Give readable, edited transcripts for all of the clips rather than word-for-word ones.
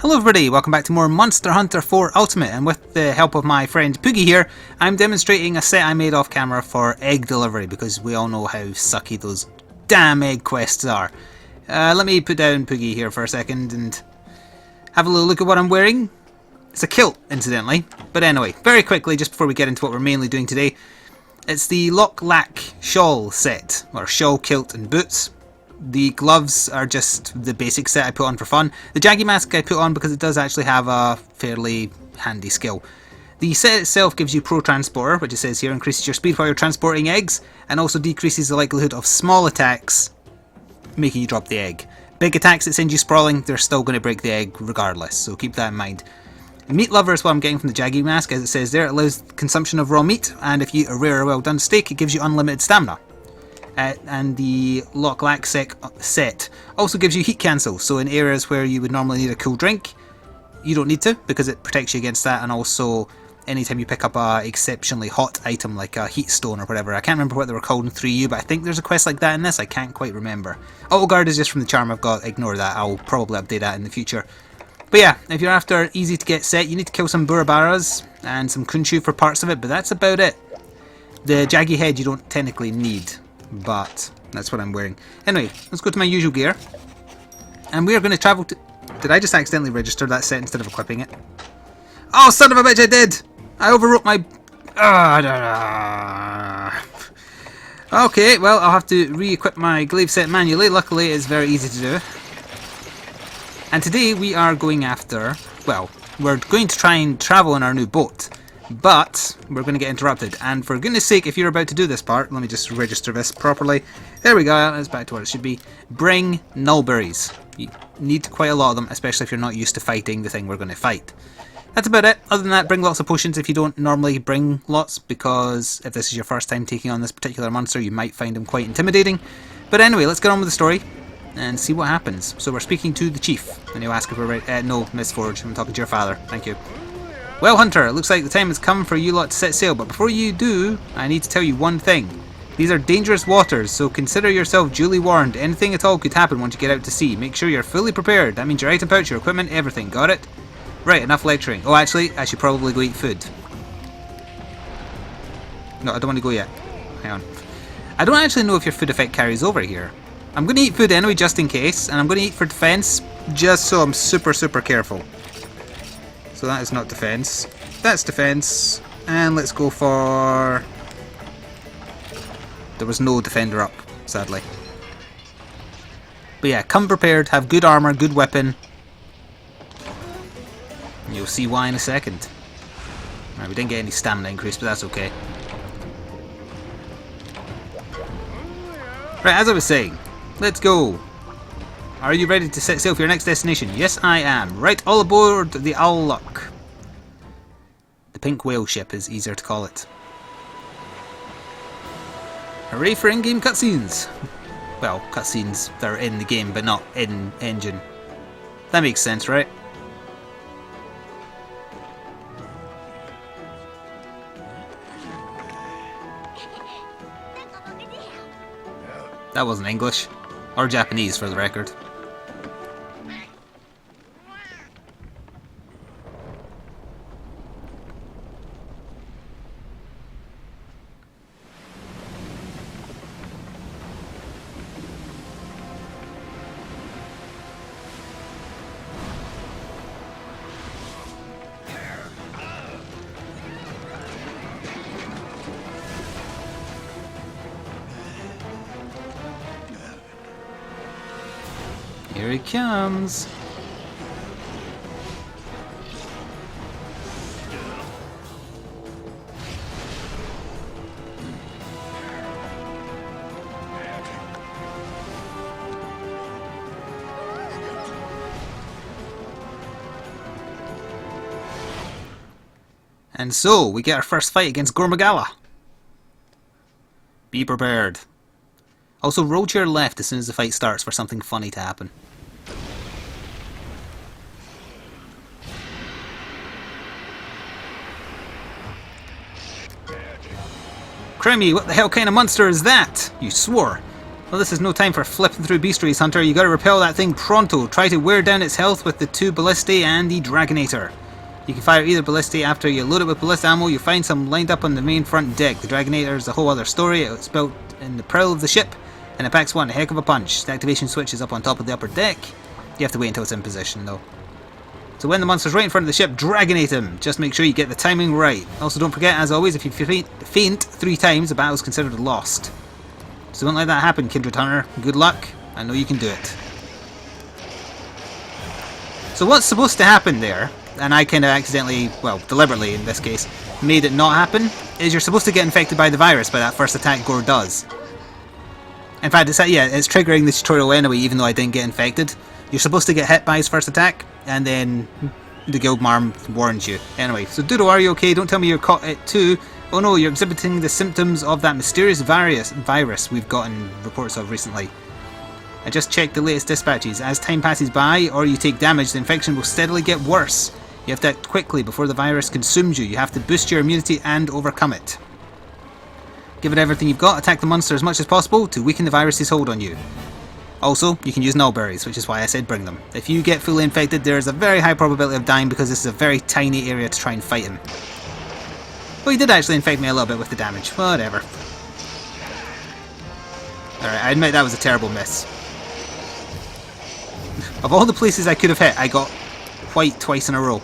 Hello everybody, welcome back to more Monster Hunter 4 Ultimate, and with the help of my friend Poogie here, I'm demonstrating a set I made off camera for egg delivery, because we all know how sucky those damn egg quests are. Let me put down Poogie here for a second and have a little look at what I'm wearing. It's a kilt, incidentally. But anyway, very quickly, just before we get into what we're mainly doing today, it's the Lack shawl set, or shawl, kilt and boots. The gloves are just the basic set I put on for fun. The Jaggy mask I put on because it does actually have a fairly handy skill. The set itself gives you Pro Transporter, which it says here increases your speed while you're transporting eggs, and also decreases the likelihood of small attacks making you drop the egg. Big attacks that send you sprawling, they're still going to break the egg regardless, so keep that in mind. Meat Lover is what I'm getting from the Jaggy mask, as it says there. It allows consumption of raw meat, and if you eat a rare or well done steak, it gives you unlimited stamina. And the Lack set also gives you heat cancel, so in areas where you would normally need a cool drink, you don't need to, because it protects you against that. And also anytime you pick up a exceptionally hot item like a heat stone or whatever, I can't remember what they were called in 3U, but I think there's a quest like that in this, I can't quite remember. Auto guard is just from the charm I've got, ignore that, I'll probably update that in the future. But yeah, if you're after easy to get set, you need to kill some Burabaras and some Kunshu for parts of it, but that's about it. The Jaggy head you don't technically need, but that's what I'm wearing. Anyway, let's go to my usual gear. And we are going to travel to... Did I just accidentally register that set instead of equipping it? Oh, son of a bitch, I did! I overwrote my... Okay, well, I'll have to re-equip my glaive set manually. Luckily, it's very easy to do. And today we are going after... Well, we're going to try and travel in our new boat. But we're going to get interrupted, and for goodness sake, if you're about to do this part, let me just register this properly. There we go, that's back to where it should be. Bring nullberries. You need quite a lot of them, especially if you're not used to fighting the thing we're going to fight. That's about it. Other than that, bring lots of potions if you don't normally bring lots, because if this is your first time taking on this particular monster, you might find them quite intimidating. But anyway, let's get on with the story and see what happens. So we're speaking to the chief, and he'll ask if we're ready. No, Miss Forge, I'm talking to your father. Thank you. Well, Hunter, it looks like the time has come for you lot to set sail, but before you do, I need to tell you one thing. These are dangerous waters, so consider yourself duly warned. Anything at all could happen once you get out to sea. Make sure you're fully prepared. That means your item pouch, your equipment, everything. Got it? Right, enough lecturing. Oh, actually, I should probably go eat food. No, I don't want to go yet. Hang on. I don't actually know if your food effect carries over here. I'm going to eat food anyway, just in case, and I'm going to eat for defense, just so I'm super careful. So that is not defense. That's defense. And let's go for... There was no defender up, sadly. But yeah, come prepared, have good armor, good weapon. And you'll see why in a second. Right, we didn't get any stamina increase, but that's okay. Right, as I was saying, let's go. Are you ready to set sail for your next destination? Yes, I am. Right, all aboard the Luck. The pink whale ship is easier to call it. Hooray for in-game cutscenes. Well, cutscenes that are in the game, but not in engine. That makes sense, right? That wasn't English. Or Japanese, for the record. Here he comes. And so, we get our first fight against Gormagala. Be prepared. Also, roll to your left as soon as the fight starts for something funny to happen. Cremmy, what the hell kind of monster is that? You swore. Well, this is no time for flipping through beastries, Hunter. You gotta repel that thing pronto. Try to wear down its health with the 2 ballistae and the Dragonator. You can fire either ballistae after you load it with ballista ammo. You'll find some lined up on the main front deck. The Dragonator is a whole other story. It's built in the prow of the ship, and it packs one heck of a punch. The activation switch is up on top of the upper deck. You have to wait until it's in position, though. So when the monster's right in front of the ship, Dragonate him. Just make sure you get the timing right. Also, don't forget, as always, if you faint 3 times, the battle is considered lost. So don't let that happen, Kindred Hunter. Good luck. I know you can do it. So what's supposed to happen there, and I kind of accidentally, well, deliberately in this case, made it not happen, is you're supposed to get infected by the virus by that first attack Gore does. In fact, it's triggering the tutorial anyway, even though I didn't get infected. You're supposed to get hit by his first attack, and then the guild marm warns you. Anyway, so Doodle, are you okay? Don't tell me you're caught it too. Oh no, you're exhibiting the symptoms of that mysterious virus we've gotten reports of recently. I just checked the latest dispatches. As time passes by, or you take damage, the infection will steadily get worse. You have to act quickly before the virus consumes you. You have to boost your immunity and overcome it. Give it everything you've got, attack the monster as much as possible to weaken the virus's hold on you. Also, you can use null berries, which is why I said bring them. If you get fully infected, there is a very high probability of dying because this is a very tiny area to try and fight him. Well, he did actually infect me a little bit with the damage. Whatever. Alright, I admit that was a terrible miss. Of all the places I could have hit, I got white twice in a row.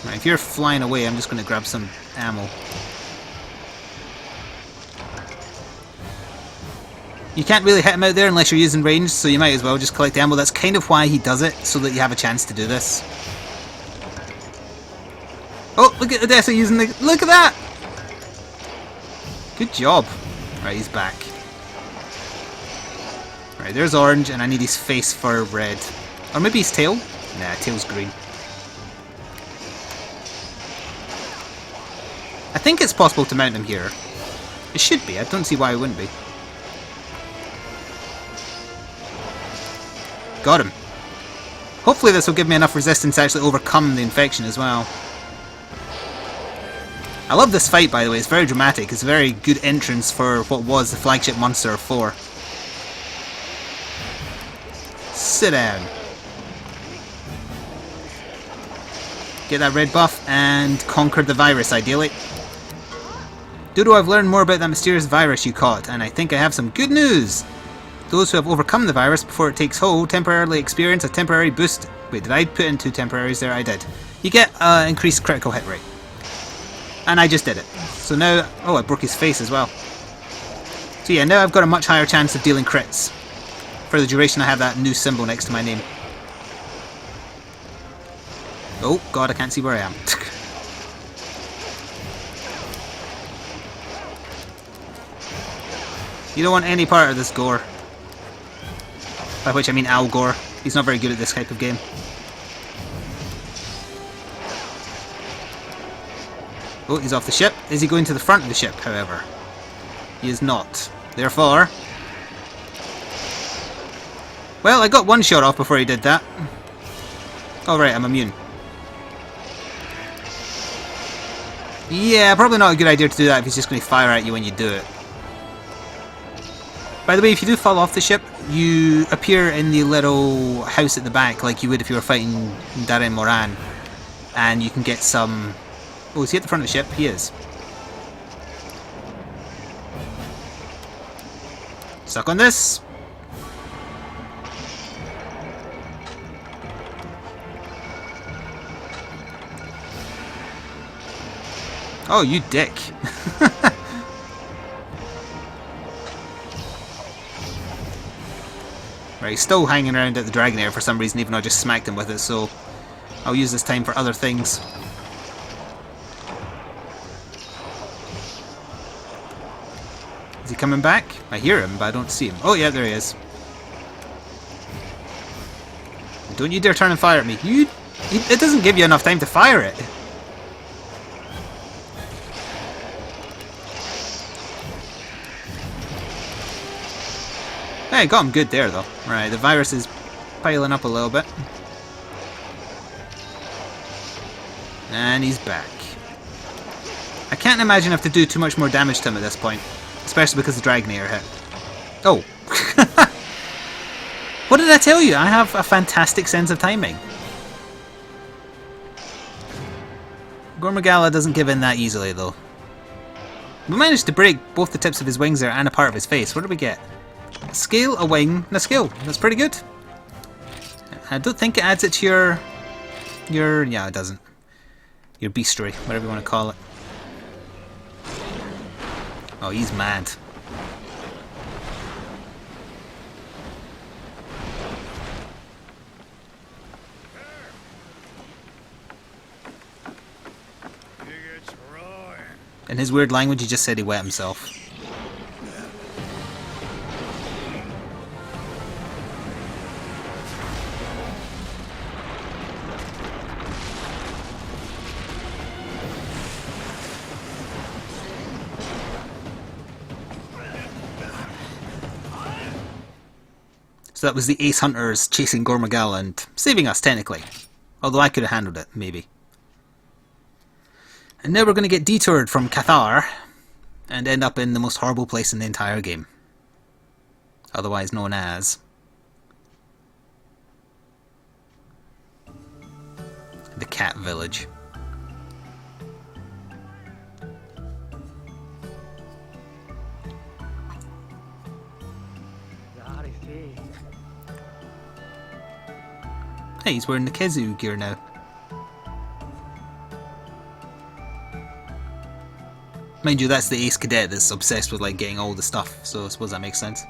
Right, if you're flying away, I'm just going to grab some ammo. You can't really hit him out there unless you're using range, so you might as well just collect ammo. That's kind of why he does it, so that you have a chance to do this. Oh, look at Odessa using the... Look at that! Good job. Right, he's back. Right, there's orange, and I need his face for red. Or maybe his tail? Nah, tail's green. I think it's possible to mount him here. It should be. I don't see why it wouldn't be. Got him. Hopefully this will give me enough resistance to actually overcome the infection as well. I love this fight, by the way. It's very dramatic. It's a very good entrance for what was the flagship monster of 4. Sit down. Get that red buff and conquer the virus, ideally. Dodo, I've learned more about that mysterious virus you caught, and I think I have some good news. Those who have overcome the virus before it takes hold temporarily experience a temporary boost. Wait, did I put in 2 temporaries there? I did. You get increased critical hit rate. And I just did it. So now... Oh, I broke his face as well. So yeah, now I've got a much higher chance of dealing crits. For the duration I have that new symbol next to my name. Oh, God, I can't see where I am. You don't want any part of this Gore. By which I mean Al Gore. He's not very good at this type of game. Oh, he's off the ship. Is he going to the front of the ship, however? He is not. Therefore... Well, I got one shot off before he did that. Alright, I'm immune. Yeah, probably not a good idea to do that if he's just going to fire at you when you do it. By the way, if you do fall off the ship, you appear in the little house at the back like you would if you were fighting Darren Moran. And you can get some... Oh, is he at the front of the ship? He is. Suck on this. Oh, you dick. Right, he's still hanging around at the Dragonator for some reason, even though I just smacked him with it, so I'll use this time for other things. Is he coming back? I hear him, but I don't see him. Oh yeah, there he is. Don't you dare turn and fire at me. It doesn't give you enough time to fire it. Hey, got him good there though. Right, the virus is piling up a little bit. And he's back. I can't imagine I have to do too much more damage to him at this point. Especially because the Dragnair hit. Oh. What did I tell you? I have a fantastic sense of timing. Gormagala doesn't give in that easily though. We managed to break both the tips of his wings there and a part of his face. What did we get? A scale, a wing, and a skill. That's pretty good. I don't think it adds it to your... Yeah, it doesn't. Your beastry, whatever you want to call it. Oh, he's mad. In his weird language, he just said he wet himself. So that was the Ace Hunters chasing Gormagala and saving us, technically. Although I could have handled it, maybe. And now we're going to get detoured from Cathar and end up in the most horrible place in the entire game. Otherwise known as... the Cat Village. Hey, he's wearing the Kezu gear now. Mind you, that's the Ace Cadet that's obsessed with like getting all the stuff, so I suppose that makes sense.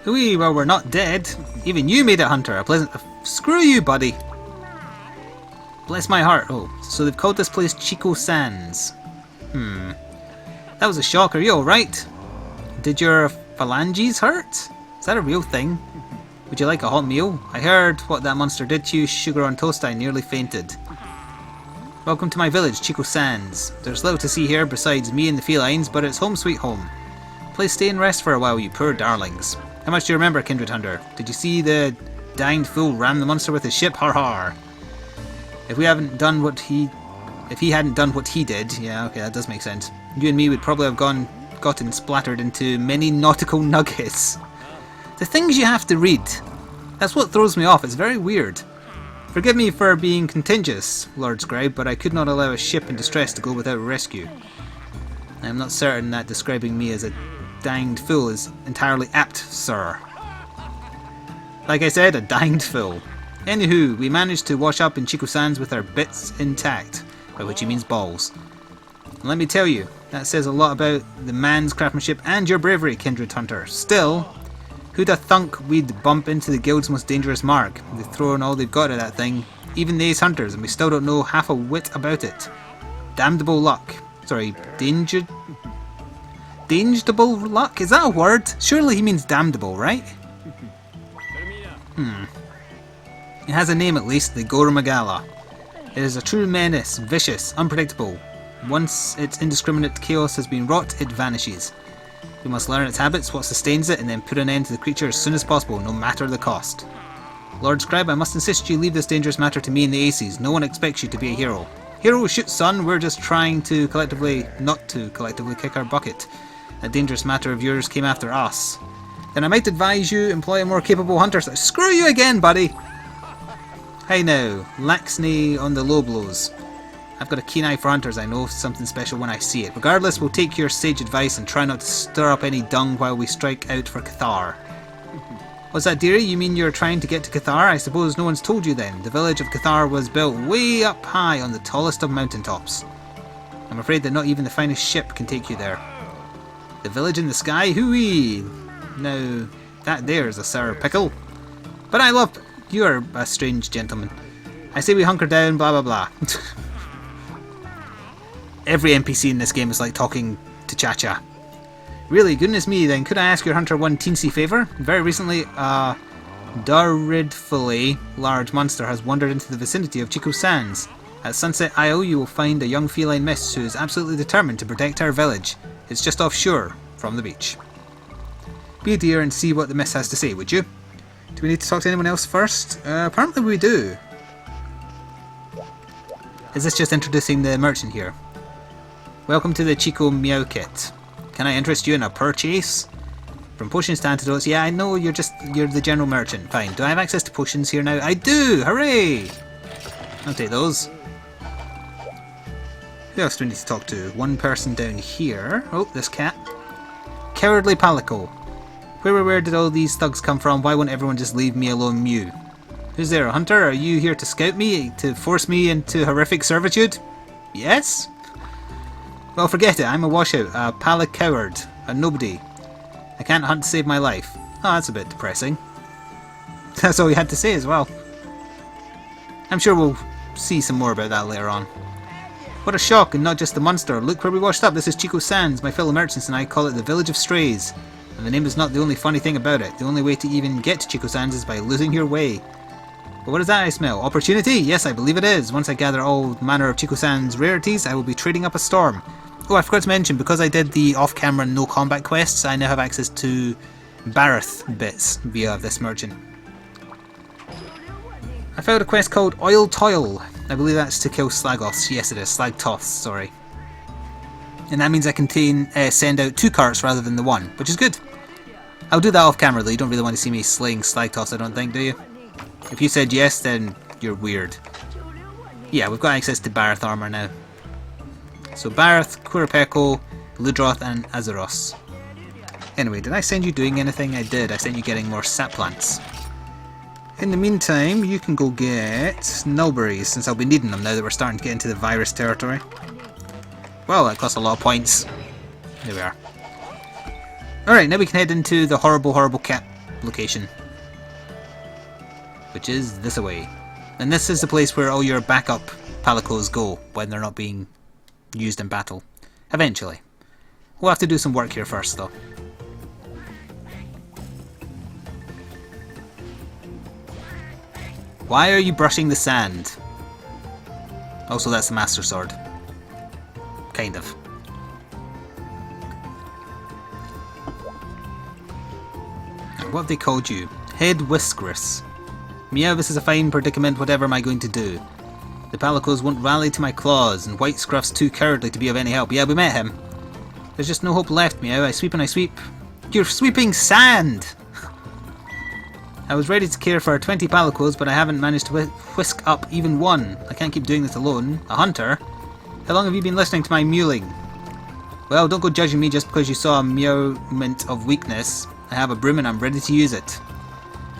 Hooey, well, we're not dead. Even you made it, Hunter. A pleasant... Screw you, buddy. Bless my heart. Oh, so they've called this place Chico Sands. That was a shock. Are you alright? Did your phalanges hurt? Is that a real thing? Would you like a hot meal? I heard what that monster did to you. Sugar on toast, I nearly fainted. Welcome to my village, Chico Sands. There's little to see here besides me and the felines, but it's home sweet home. Please stay and rest for a while, you poor darlings. How much do you remember, Kindred Hunter? Did you see the danged fool ram the monster with his ship? Har har. If he hadn't done what he did, yeah, okay, that does make sense. You and me would probably have gotten splattered into many nautical nuggets. The things you have to read. That's what throws me off. It's very weird. Forgive me for being contentious, Lord Scribe, but I could not allow a ship in distress to go without rescue. I am not certain that describing me as a danged fool is entirely apt, sir. Like I said, a danged fool. Anywho, we managed to wash up in Chico Sands with our bits intact, by which he means balls. And let me tell you, that says a lot about the man's craftsmanship and your bravery, Kindred Hunter. Still, who'd have thunk we'd bump into the guild's most dangerous mark? They've thrown all they've got at that thing, even the Ace Hunters, and we still don't know half a whit about it. Damnable luck. Sorry, dangeable luck? Is that a word? Surely he means damnable, right? It has a name at least, the Gormagala. It is a true menace, vicious, unpredictable. Once its indiscriminate chaos has been wrought, it vanishes. We must learn its habits, what sustains it, and then put an end to the creature as soon as possible, no matter the cost. Lord Scribe, I must insist you leave this dangerous matter to me and the Aces. No one expects you to be a hero. Hero, shoot son, we're just trying to not to collectively kick our bucket. That dangerous matter of yours came after us. Then I might advise you employ a more capable hunter. Screw you again, buddy! Hey now, laxney on the low blows. I've got a keen eye for hunters, I know something special when I see it. Regardless, we'll take your sage advice and try not to stir up any dung while we strike out for Cathar. What's that, dearie? You mean you're trying to get to Cathar? I suppose no one's told you then. The village of Cathar was built way up high on the tallest of mountaintops. I'm afraid that not even the finest ship can take you there. The village in the sky? Hooey! Now, that there's a sour pickle. But I love... You're a strange gentleman. I say we hunker down, blah blah blah. Every NPC in this game is like talking to Cha-Cha. Really, goodness me, then could I ask your hunter one teensy favour? Very recently, a dreadfully large monster has wandered into the vicinity of Chico Sands. At Sunset Isle, you will find a young feline miss who is absolutely determined to protect our village. It's just offshore from the beach. Be a dear and see what the miss has to say, would you? Do we need to talk to anyone else first? Apparently we do. Is this just introducing the merchant here? Welcome to the Chico Meow Kit. Can I interest you in a purchase? From potions to antidotes. Yeah, I know you're the general merchant. Fine. Do I have access to potions here now? I do! Hooray! I'll take those. Who else do we need to talk to? One person down here. Oh, this cat. Cowardly Palico. Where did all these thugs come from? Why won't everyone just leave me alone, Mew? Who's there, a hunter? Are you here to scout me? To force me into horrific servitude? Yes? Well, forget it. I'm a washout. A Palic coward. A nobody. I can't hunt to save my life. Oh, that's a bit depressing. That's all you had to say as well. I'm sure we'll see some more about that later on. What a shock, and not just the monster. Look where we washed up. This is Chico Sands. My fellow merchants and I call it the Village of Strays. And the name is not the only funny thing about it. The only way to even get to Chico Sands is by losing your way. But what is that I smell? Opportunity? Yes, I believe it is. Once I gather all manner of Chico Sands rarities, I will be trading up a storm. Oh, I forgot to mention, because I did the off-camera no combat quests, I now have access to Barith bits via this merchant. I found a quest called Oil Toil. I believe that's to kill Slagoths. Yes, it is. Slagtoths, sorry. And that means I can send out 2 carts rather than the 1, which is good. I'll do that off camera though. You don't really want to see me slaying Slagtoths, I don't think, do you? If you said yes, then you're weird. Yeah, we've got access to Barith armor now. So Barith, Quiripeko, Ludroth and Azeros. Anyway, did I send you doing anything? I did. I sent you getting more sap plants. In the meantime, you can go get nullberries, since I'll be needing them now that we're starting to get into the virus territory. Well, that costs a lot of points. There we are. Alright, now we can head into the horrible cat location. Which is this away. And this is the place where all your backup Palicos go when they're not being used in battle. Eventually. We'll have to do some work here first though. Why are you brushing the sand? Also, that's the Master Sword. Kind of. And what have they called you? Head Whiskerous. Meow, this is a fine predicament. Whatever am I going to do? The Palicos won't rally to my claws, and White Scruff's too cowardly to be of any help. Yeah, we met him. There's just no hope left, Meow. I sweep and I sweep. You're sweeping sand! I was ready to care for 20 Palicos, but I haven't managed to whisk up even one. I can't keep doing this alone. A hunter? How long have you been listening to my mewling? Well, don't go judging me just because you saw a meowment of weakness. I have a broom and I'm ready to use it.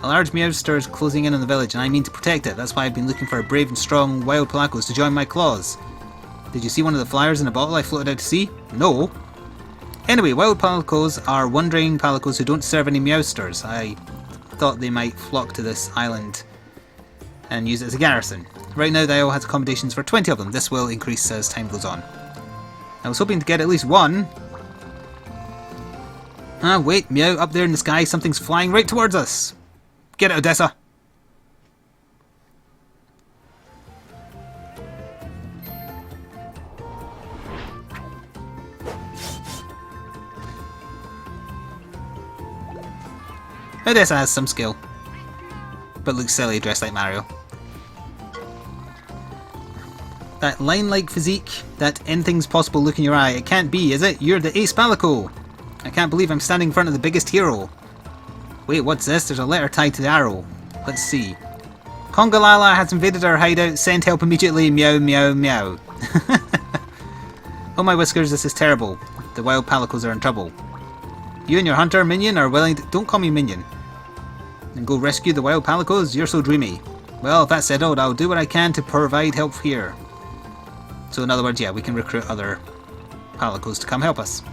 A large meowster is closing in on the village and I mean to protect it. That's why I've been looking for brave and strong wild Palicos to join my claws. Did you see one of the flyers in a bottle I floated out to sea? No. Anyway, wild Palicos are wandering Palicos who don't serve any meowsters. I thought they might flock to this island and use it as a garrison. Right now the isle has accommodations for 20 of them. This will increase as time goes on. I was hoping to get at least one. Ah, wait, Meow, up there in the sky something's flying right towards us. Get it, Odessa. Odessa has some skill, but looks silly dressed like Mario. That line-like physique, that anything's possible look in your eye, it can't be, is it? You're the Ace Palico! I can't believe I'm standing in front of the biggest hero. Wait, what's this? There's a letter tied to the arrow. Let's see. Congalala has invaded our hideout, send help immediately, meow meow meow. Oh my whiskers, this is terrible. The wild Palicos are in trouble. You and your hunter, Minion, are willing to... Don't call me Minion. And go rescue the wild Palicos? You're so dreamy. Well, if that's settled, I'll do what I can to provide help here. So in other words, yeah, we can recruit other Palicos to come help us.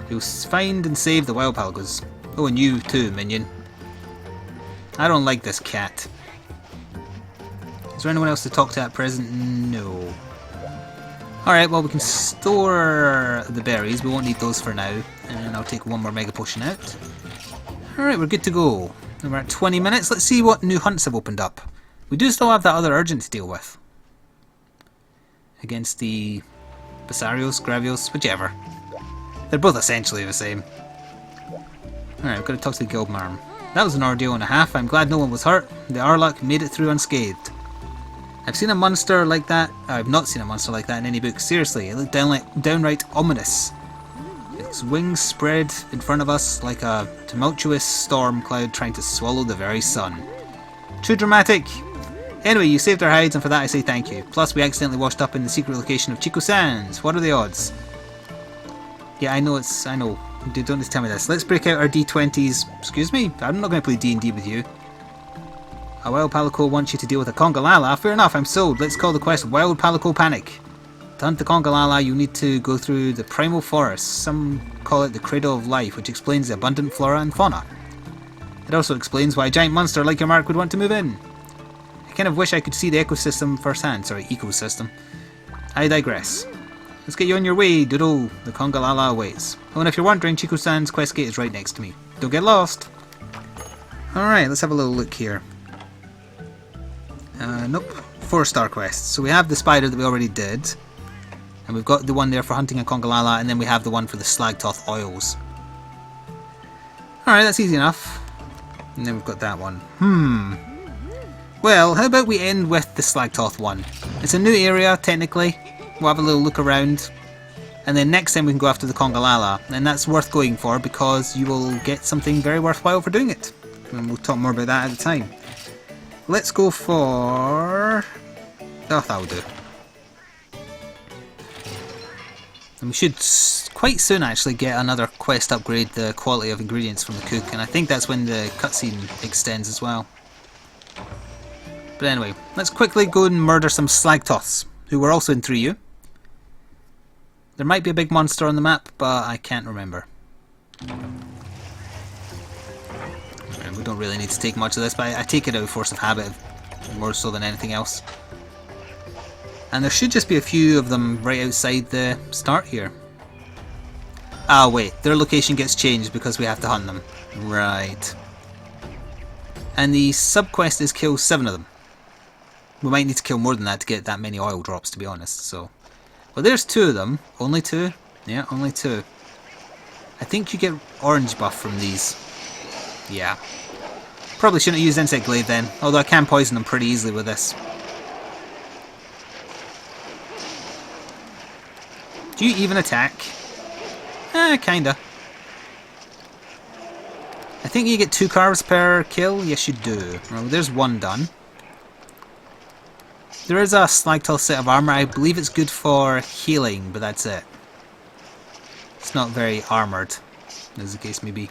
You'll find and save the wild Palicos. Oh, and you too, Minion. I don't like this cat. Is there anyone else to talk to at present? No. Alright, well we can store the berries. We won't need those for now. And I'll take one more Mega Potion out. Alright, we're good to go. And we're at 20 minutes. Let's see what new hunts have opened up. We do still have that other urgent to deal with. Against the Basarios, Gravios, whichever. They're both essentially the same. Alright, we've got to talk to the Guildmarm. That was an ordeal and a half. I'm glad no one was hurt. The Arlok made it through unscathed. I've seen a monster like that. I've not seen a monster like that in any book. Seriously, it looked downright ominous. Its wings spread in front of us like a tumultuous storm cloud trying to swallow the very sun. Too dramatic. Anyway, you saved our hides, and for that I say thank you. Plus, we accidentally washed up in the secret location of Chico-san's. What are the odds? Yeah, I know. Dude, don't just tell me this. Let's break out our D20s. Excuse me? I'm not going to play D&D with you. A Wild Palico wants you to deal with a Congalala. Fair enough, I'm sold. Let's call the quest Wild Palico Panic. To hunt the Congalala, you need to go through the Primal Forest. Some call it the Cradle of Life, which explains the abundant flora and fauna. It also explains why a giant monster like your Mark would want to move in. I kind of wish I could see the ecosystem firsthand. Sorry, ecosystem. I digress. Let's get you on your way, Doodle. The Congalala awaits. Oh, and if you're wondering, Chico-san's quest gate is right next to me. Don't get lost. Alright, let's have a little look here. Nope. 4-star quests. So we have the spider that we already did. And we've got the one there for hunting a Congalala, and then we have the one for the Slagtoth oils. Alright, that's easy enough. And then we've got that one. Well, how about we end with the Slagtoth one? It's a new area, technically. We'll have a little look around. And then next time we can go after the Congalala. And that's worth going for because you will get something very worthwhile for doing it. And we'll talk more about that at the time. Let's go for... oh, that'll do. And we should quite soon actually get another quest upgrade, the quality of ingredients from the cook. And I think that's when the cutscene extends as well. But anyway, let's quickly go and murder some Slagtoths, who were also in 3U. There might be a big monster on the map, but I can't remember. And we don't really need to take much of this, but I take it out of force of habit more so than anything else. And there should just be a few of them right outside the start here. Ah wait, their location gets changed because we have to hunt them. Right. And the sub-quest is kill 7 of them. We might need to kill more than that to get that many oil drops, to be honest, so... well, there's 2 of them. Only 2? Yeah, only 2. I think you get orange buff from these. Yeah. Probably shouldn't have used Insect Glaive then, although I can poison them pretty easily with this. Do you even attack? Kinda. I think you get 2 carves per kill. Yes, you do. Well, there's 1 done. There is a Slagtoth set of armor. I believe it's good for healing, but that's it. It's not very armored, as the case may be.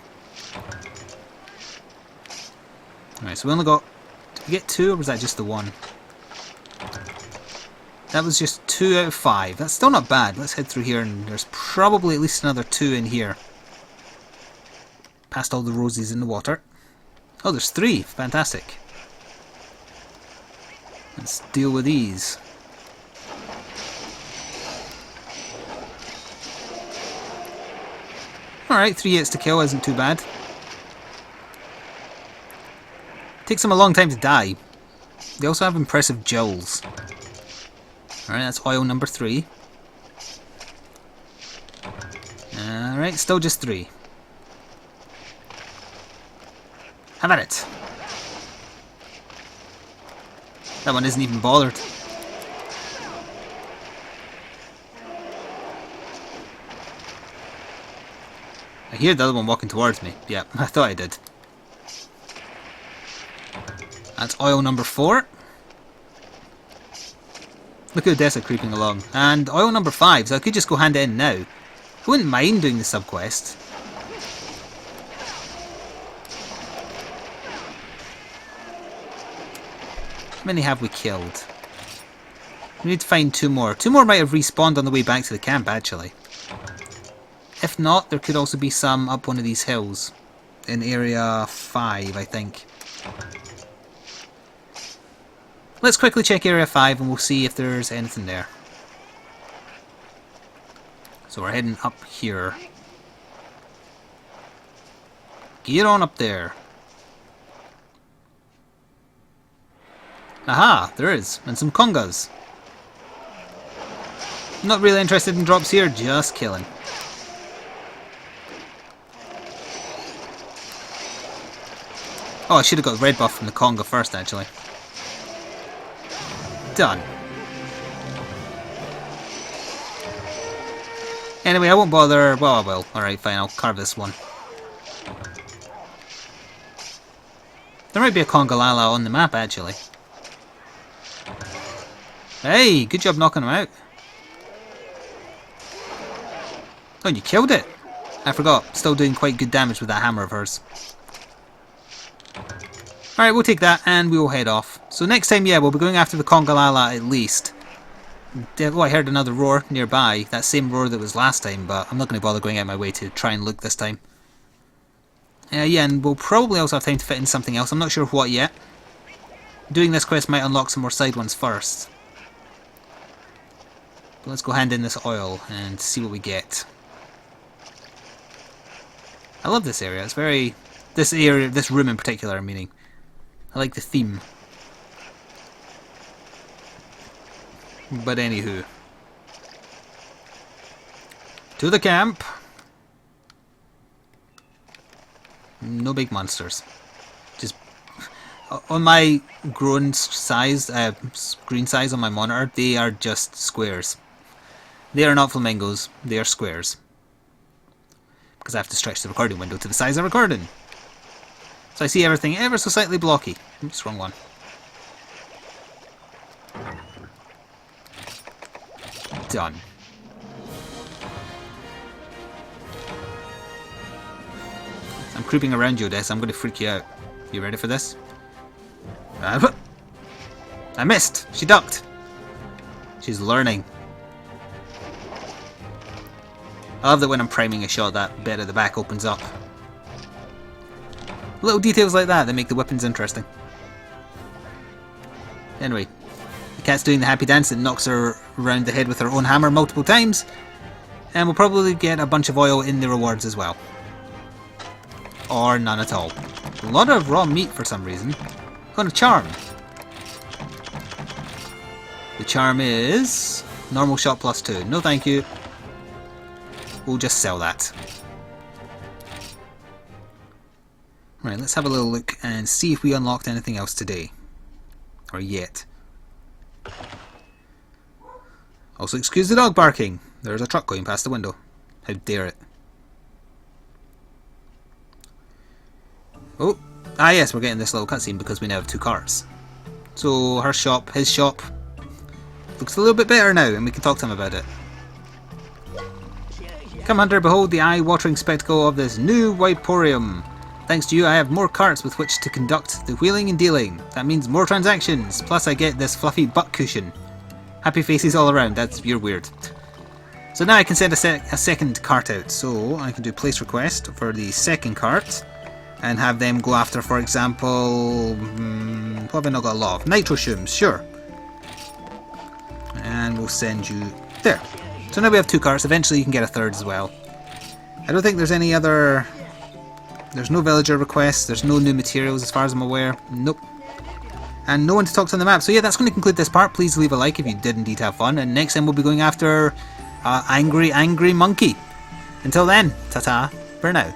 Alright, so we only got... did we get 2, or was that just the 1? That was just 2 out of 5. That's still not bad. Let's head through here, and there's probably at least another 2 in here. Past all the roses in the water. Oh, there's 3. Fantastic. Let's deal with these. Alright, 3 hits to kill isn't too bad. Takes them a long time to die. They also have impressive jowls. Alright, that's oil number 3. Alright, still just 3. Have at it. That one isn't even bothered. I hear the other one walking towards me. Yeah, I thought I did. That's oil number 4. Look at Odessa creeping along. And oil number 5, so I could just go hand it in now. I wouldn't mind doing the sub-quest. How many have we killed? We need to find 2 more. 2 more might have respawned on the way back to the camp, actually. If not, there could also be some up one of these hills. In area 5, I think. Let's quickly check area 5 and we'll see if there's anything there. So we're heading up here. Get on up there. Aha, there is. And some congas. Not really interested in drops here, just killing. Oh, I should have got the red buff from the conga first, actually. Done. Anyway, I won't bother. Well, I will. Alright, fine, I'll carve this one. There might be a Congalala on the map, actually. Hey, good job knocking him out. Oh, and you killed it. I forgot. Still doing quite good damage with that hammer of hers. Alright, we'll take that and we will head off. So next time, yeah, we'll be going after the Congalala at least. Oh, I heard another roar nearby. That same roar that was last time, but I'm not going to bother going out my way to try and look this time. Yeah, and we'll probably also have time to fit in something else. I'm not sure what yet. Doing this quest might unlock some more side ones first. But let's go hand in this oil and see what we get. I love this area. It's very... This area, this room in particular, I'm meaning. I like the theme. But anywho. To the camp. No big monsters. Just on my grown size, screen size on my monitor, they are just squares. They are not flamingos, they are squares. Because I have to stretch the recording window to the size of recording. So I see everything ever so slightly blocky. Oops, wrong one. Done. I'm creeping around you, Odessa. I'm going to freak you out. You ready for this? I missed! She ducked! She's learning. I love that when I'm priming a shot, that bit at the back opens up. Little details like that make the weapons interesting. Anyway, the cat's doing the happy dance that knocks her around the head with her own hammer multiple times. And we'll probably get a bunch of oil in the rewards as well. Or none at all. A lot of raw meat for some reason. Got a charm. The charm is... normal shot plus 2. No thank you. We'll just sell that. Right, let's have a little look and see if we unlocked anything else today. Or yet. Also excuse the dog barking. There's a truck going past the window. How dare it. Oh, yes, we're getting this little cutscene because we now have 2 cars. So her shop, his shop, looks a little bit better now and we can talk to him about it. Come Hunter, behold the eye-watering spectacle of this new Wiporium. Thanks to you, I have more carts with which to conduct the wheeling and dealing. That means more transactions, plus I get this fluffy butt cushion. Happy faces all around, you're weird. So now I can send a second cart out, so I can do place request for the second cart. And have them go after, for example, what have I not got a lot of? Nitro shooms, sure. And we'll send you there. So now we have 2 carts, eventually you can get a third as well. I don't think there's any other... There's no villager requests, there's no new materials as far as I'm aware. Nope. And no one to talk to on the map. So yeah, that's going to conclude this part. Please leave a like if you did indeed have fun. And next time we'll be going after Angry Monkey. Until then, ta-ta for now.